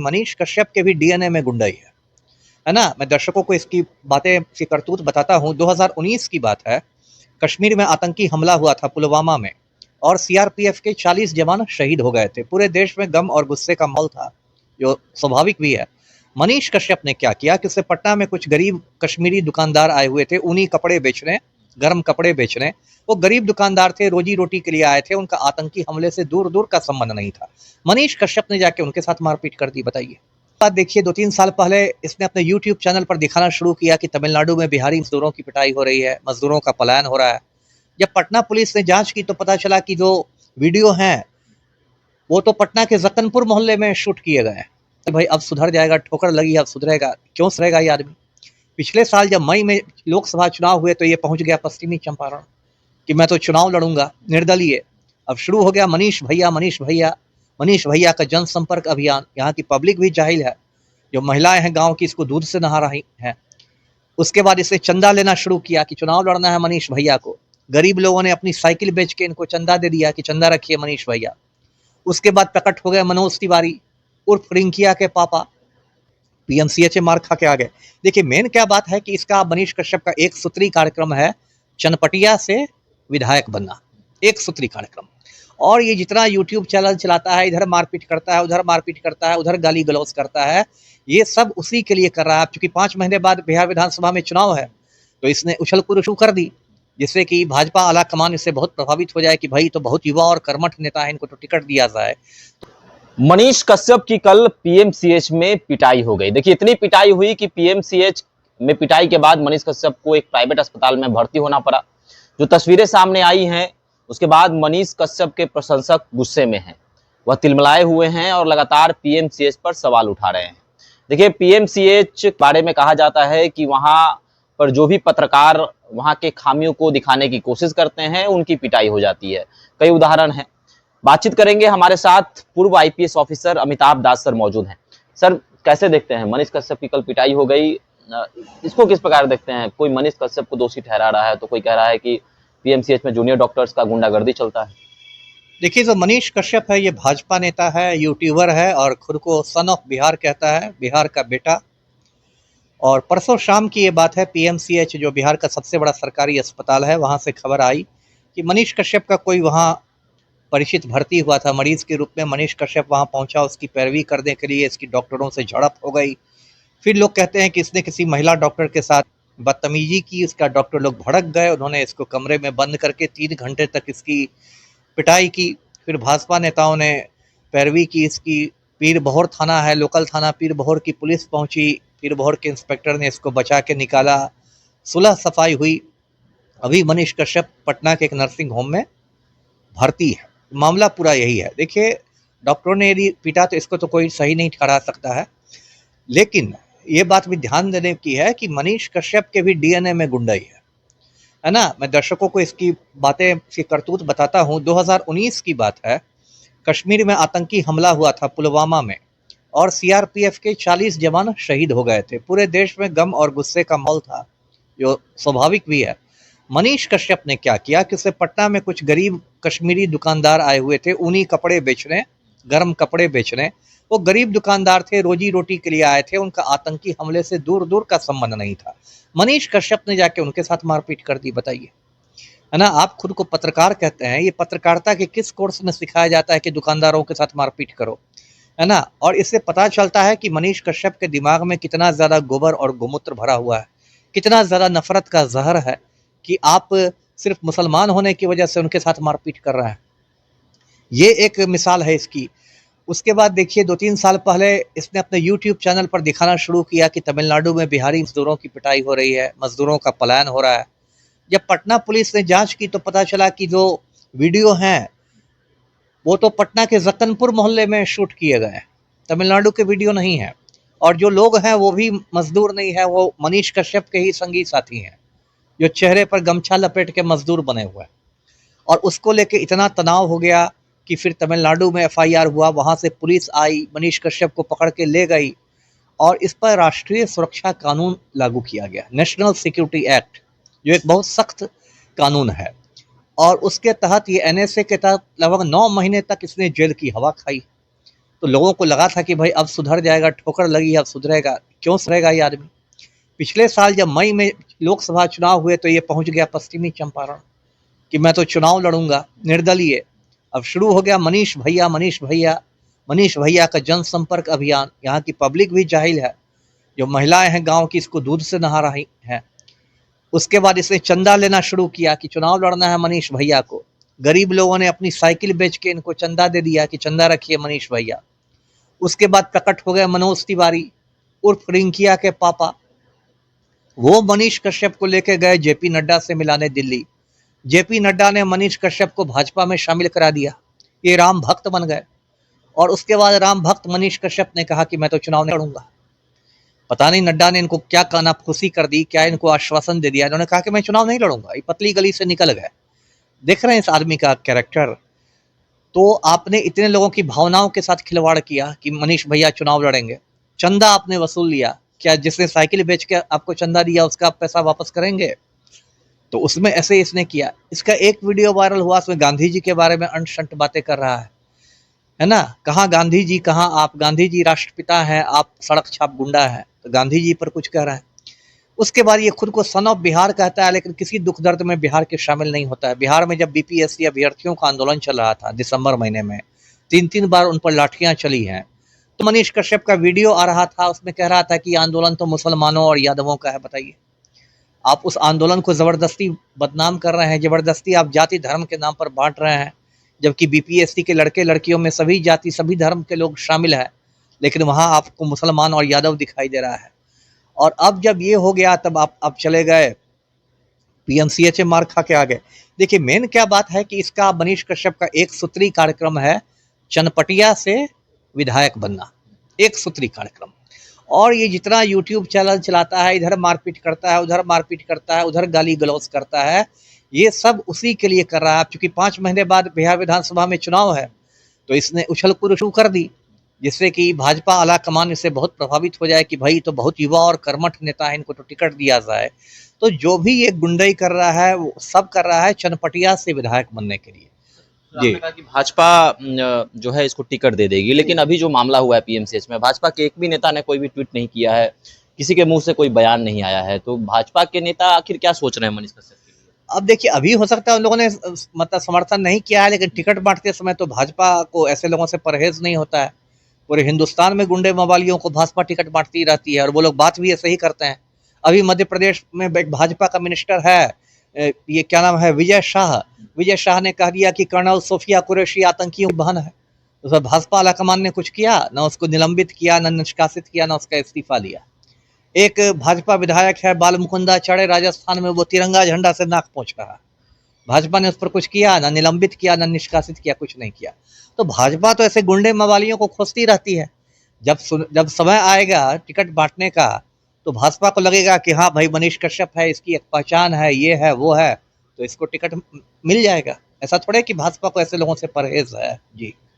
मनीष कश्यप के भी डीएनए में गुंडाई है ना। मैं दर्शकों को इसकी बातें की करतूत बताता हूँ। 2019 की बात है, कश्मीर में आतंकी हमला हुआ था पुलवामा में, और सीआरपीएफ के 40 जवान शहीद हो गए थे। पूरे देश में गम और गुस्से का माहौल था, जो स्वाभाविक भी है। मनीष कश्यप ने क्या किया कि उससे पटना में कुछ गरीब कश्मीरी दुकानदार आए हुए थे ऊनी कपड़े बेचने, गर्म कपड़े बेचने। वो गरीब दुकानदार थे, रोजी रोटी के लिए आए थे, उनका आतंकी हमले से दूर दूर का संबंध नहीं था। मनीष कश्यप ने जाके उनके साथ मारपीट कर दी। बताइए। बात देखिए, 2-3 साल पहले इसने अपने यूट्यूब चैनल पर दिखाना शुरू किया कि तमिलनाडु में बिहारी मजदूरों की पिटाई हो रही है, मजदूरों का पलायन हो रहा है। जब पटना पुलिस ने जांच की तो पता चला कि जो वीडियो हैं वो तो पटना के जक्कनपुर मोहल्ले में शूट किए गए हैं। तो भाई अब सुधर जाएगा, ठोकर लगी अब सुधरेगा, क्यों सुधरेगा ये आदमी। पिछले साल जब मई में लोकसभा चुनाव हुए तो ये पहुंच गया पश्चिमी चंपारण कि मैं तो चुनाव लड़ूंगा निर्दलीय। अब शुरू हो गया मनीष भैया मनीष भैया मनीष भैया का जनसंपर्क अभियान। यहाँ की पब्लिक भी जाहिल है, जो महिलाएं हैं गांव की, इसको दूध से नहा रही हैं। उसके बाद इसने चंदा लेना शुरू किया कि चुनाव लड़ना है मनीष भैया को। गरीब लोगों ने अपनी साइकिल बेच के इनको चंदा दे दिया कि चंदा रखिए मनीष भैया। उसके बाद प्रकट हो गए मनोज तिवारी उर्फ रिंकिया के पापा, पीएमसीएच मार खा के आ गए। देखिए मेन क्या बात है कि इसका मनीष कश्यप का एक सूत्री कार्यक्रम है, चनपटिया से विधायक बनना, एक सूत्री कार्यक्रम। और ये जितना यूट्यूब चैनल चलाता है, इधर मारपीट करता है, उधर मारपीट करता है, उधर गाली गलौज करता है, ये सब उसी के लिए कर रहा है। क्योंकि 5 महीने बाद बिहार विधानसभा में चुनाव है, तो इसने उछल कूद शुरू कर दी, जिससे कि भाजपा आला कमान इससे बहुत प्रभावित हो जाए कि भाई तो बहुत युवा और कर्मठ नेता है, इनको तो टिकट दिया जाए। मनीष कश्यप की कल पीएमसीएच में पिटाई हो गई। देखिए इतनी पिटाई हुई कि पीएमसीएच में पिटाई के बाद मनीष कश्यप को एक प्राइवेट अस्पताल में भर्ती होना पड़ा। जो तस्वीरें सामने आई हैं उसके बाद मनीष कश्यप के प्रशंसक गुस्से में हैं, वह तिलमिलाए हुए हैं और लगातार पीएमसीएच पर सवाल उठा रहे हैं। देखिए पीएमसीएच के बारे में कहा जाता है कि वहां पर जो भी पत्रकार वहां के खामियों को दिखाने की कोशिश करते हैं उनकी पिटाई हो जाती है। कई उदाहरण हैं। बातचीत करेंगे, हमारे साथ पूर्व आईपीएस ऑफिसर अमिताभ दास सर मौजूद हैं। सर कैसे देखते हैं मनीष कश्यप की कल पिटाई हो गई, इसको किस प्रकार देखते हैं? कोई मनीष कश्यप को दोषी ठहरा रहा है तो कोई कह रहा है कि पीएमसीएच में जूनियर डॉक्टर्स का गुंडागर्दी चलता है। देखिए जो मनीष कश्यप है ये भाजपा नेता है, यूट्यूबर है और खुद को सन ऑफ बिहार कहता है, बिहार का बेटा। और परसों शाम की ये बात है, पीएमसीएच जो बिहार का सबसे बड़ा सरकारी अस्पताल है, वहाँ से खबर आई कि मनीष कश्यप का कोई वहाँ परिचित भर्ती हुआ था मरीज के रूप में। मनीष कश्यप वहाँ पहुँचा उसकी पैरवी करने के लिए, इसकी डॉक्टरों से झड़प हो गई। फिर लोग कहते हैं कि इसने किसी महिला डॉक्टर के साथ बदतमीजी की, उसका डॉक्टर लोग भड़क गए, उन्होंने इसको कमरे में बंद करके 3 घंटे तक इसकी पिटाई की। फिर भाजपा नेताओं ने पैरवी की इसकी। पीर बहोर थाना है, लोकल थाना पीर बहोर की पुलिस पहुंची, पीर बहोर के इंस्पेक्टर ने इसको बचा के निकाला, सुलह सफाई हुई। अभी मनीष कश्यप पटना के एक नर्सिंग होम में भर्ती है। मामला पूरा यही है। देखिए डॉक्टरों ने यदि पीटा तो इसको तो कोई सही नहीं ठहरा सकता है, लेकिन ये बात भी ध्यान देने की है कि मनीष कश्यप के भी डीएनए में गुंडाई है ना। मैं दर्शकों को इसकी बातें की करतूत बताता हूँ। 2019 की बात है, कश्मीर में आतंकी हमला हुआ था पुलवामा में, और सीआरपीएफ के 40 जवान शहीद हो गए थे। पूरे देश में गम और गुस्से का माहौल था, जो स्वाभाविक भी है। मनीष कश्यप ने क्या किया कि उससे पटना में कुछ गरीब कश्मीरी दुकानदार आए हुए थे ऊनी कपड़े बेचने, गर्म कपड़े बेचने। वो गरीब दुकानदार थे, रोजी रोटी के लिए आए थे, उनका आतंकी हमले से दूर दूर का संबंध नहीं था। मनीष कश्यप ने जाके उनके साथ मारपीट कर दी। बताइए, है ना। आप खुद को पत्रकार कहते हैं, ये पत्रकारिता के किस कोर्स में सिखाया जाता है कि दुकानदारों के साथ मारपीट करो, है ना। और इससे पता चलता है कि मनीष कश्यप के दिमाग में कितना ज़्यादा गोबर और गोमूत्र भरा हुआ है, कितना ज़्यादा नफरत का जहर है कि आप सिर्फ मुसलमान होने की वजह से उनके साथ मारपीट कर रहे हैं। ये एक मिसाल है इसकी। उसके बाद देखिए 2-3 साल पहले इसने अपने यूट्यूब चैनल पर दिखाना शुरू किया कि तमिलनाडु में बिहारी मजदूरों की पिटाई हो रही है, मजदूरों का पलायन हो रहा है। जब पटना पुलिस ने जांच की तो पता चला कि जो वीडियो हैं वो तो पटना के जक्कनपुर मोहल्ले में शूट किए गए हैं, तमिलनाडु के वीडियो नहीं है। और जो लोग हैं वो भी मजदूर नहीं है, वो मनीष कश्यप के ही संगी साथी हैं, जो चेहरे पर गमछा लपेट के मजदूर बने हुए हैं। और उसको लेके इतना तनाव हो गया कि फिर तमिलनाडु में एफआईआर हुआ, वहाँ से पुलिस आई, मनीष कश्यप को पकड़ के ले गई और इस पर राष्ट्रीय सुरक्षा कानून लागू किया गया, नेशनल सिक्योरिटी एक्ट, जो एक बहुत सख्त कानून है। और उसके तहत ये एनएसए के तहत लगभग 9 महीने तक इसने जेल की हवा खाई। तो लोगों को लगा था कि भाई अब सुधर जाएगा, ठोकर लगी अब सुधरेगा। क्यों सुधरेगा ये आदमी? पिछले साल जब मई में लोकसभा चुनाव हुए तो ये पहुंच गया पश्चिमी चंपारण कि मैं तो चुनाव लड़ूंगा निर्दलीय। अब शुरू हो गया मनीष भैया, मनीष भैया, मनीष भैया का जनसंपर्क अभियान। यहाँ की पब्लिक भी जाहिल है, जो महिलाएं हैं गांव की, इसको दूध से नहा रही हैं। उसके बाद इसने चंदा लेना शुरू किया कि चुनाव लड़ना है मनीष भैया को। गरीब लोगों ने अपनी साइकिल बेच के इनको चंदा दे दिया कि चंदा रखिए मनीष भैया। उसके बाद प्रकट हो गए मनोज तिवारी उर्फ रिंकिया के पापा। वो मनीष कश्यप को लेके गए जेपी नड्डा से मिलाने दिल्ली। जेपी नड्डा ने मनीष कश्यप को भाजपा में शामिल करा दिया। ये राम भक्त बन गए। और उसके बाद राम भक्त मनीष कश्यप ने कहा कि मैं तो चुनाव नहीं लड़ूंगा। पता नहीं नड्डा ने इनको क्या कानाफूसी कर दी, क्या इनको आश्वासन दे दिया। इन्होंने कहा कि मैं चुनाव नहीं लड़ूंगा। ये पतली गली से निकल गए। देख रहे हैं इस आदमी का कैरेक्टर। तो आपने इतने लोगों की भावनाओं के साथ खिलवाड़ किया कि मनीष भैया चुनाव लड़ेंगे। चंदा आपने वसूल लिया। क्या जिसने साइकिल बेच के आपको चंदा दिया उसका आप पैसा वापस करेंगे? तो उसमें ऐसे इसने किया। इसका एक वीडियो वायरल हुआ, उसमें गांधी जी के बारे में अंट शंट बातें कर रहा है ना। कहाँ गांधी जी, कहाँ आप? गांधी जी राष्ट्रपिता हैं, आप सड़क छाप गुंडा है। तो गांधी जी पर कुछ कह रहा है। उसके बाद ये खुद को सन ऑफ बिहार कहता है, लेकिन किसी दुख दर्द में बिहार के शामिल नहीं होता है। बिहार में जब बीपीएससी अभ्यर्थियों का आंदोलन चल रहा था दिसंबर महीने में, 3-3 बार उन पर लाठियां चली हैं। तो मनीष कश्यप का वीडियो आ रहा था, उसमें कह रहा था कि आंदोलन तो मुसलमानों और यादवों का है। बताइए, आप उस आंदोलन को जबरदस्ती बदनाम कर रहे हैं, जबरदस्ती आप जाति धर्म के नाम पर बांट रहे हैं, जबकि बीपीएससी के लड़के लड़कियों में सभी जाति सभी धर्म के लोग शामिल हैं, लेकिन वहां आपको मुसलमान और यादव दिखाई दे रहा है। और अब जब ये हो गया तब आप चले गए पीएमसीएच में मार खा के आ गए। देखिए मेन क्या बात है कि इसका मनीष कश्यप का एक सूत्री कार्यक्रम है, चनपटिया से विधायक बनना। एक सूत्री कार्यक्रम। और ये जितना यूट्यूब चैनल चलाता है, इधर मारपीट करता है, उधर मारपीट करता है, उधर गाली गलौज करता है, ये सब उसी के लिए कर रहा है। चूंकि 5 महीने बाद बिहार विधानसभा में चुनाव है तो इसने उछल कूद शुरू कर दी, जिससे कि भाजपा आला कमान इससे बहुत प्रभावित हो जाए कि भाई तो बहुत युवा और कर्मठ नेता है, इनको तो टिकट दिया जाए। तो जो भी ये गुंडई कर रहा है वो सब कर रहा है चनपटिया से विधायक बनने के लिए। आपने कहा कि भाजपा जो है इसको टिकट दे देगी, लेकिन अभी जो मामला हुआ है पीएमसीएच में, भाजपा के एक भी नेता ने कोई भी ट्वीट नहीं किया है, किसी के मुंह से कोई बयान नहीं आया है। तो भाजपा के नेता आखिर क्या सोच रहे हैं मनीष कश्यप के लिए? अब देखिए, अभी हो सकता है उन लोगों ने मतलब समर्थन नहीं किया है, लेकिन टिकट बांटते समय तो भाजपा को ऐसे लोगों से परहेज नहीं होता है। पूरे हिंदुस्तान में गुंडे मवालियों को भाजपा टिकट बांटती रहती है और वो लोग बात भी ऐसे ही करते हैं। अभी मध्य प्रदेश में एक भाजपा का मिनिस्टर है, ये क्या नाम है, विजय शाह। विजय शाह ने कह दिया कि कर्नल सोफिया कुरैशी आतंकियों की बहन है। उस पर भाजपा आलाकमान ने कुछ किया ना, उसको निलंबित किया, ना निष्कासित किया, ना उसका इस्तीफा लिया। एक भाजपा विधायक है बाल मुकुंदाचार्य, राजस्थान में, वो तिरंगा झंडा से नाक पोंछ रहा। भाजपा ने उस पर कुछ किया ना, निलंबित किया ना निष्कासित किया, कुछ नहीं किया। तो भाजपा तो ऐसे गुंडे मवालियों को खोजती रहती है। जब समय आएगा टिकट बांटने का तो भाजपा को लगेगा कि हाँ भाई मनीष कश्यप है, इसकी एक पहचान है, ये है वो है, तो इसको टिकट मिल जाएगा। ऐसा थोड़े कि भाजपा को ऐसे लोगों से परहेज है। जी।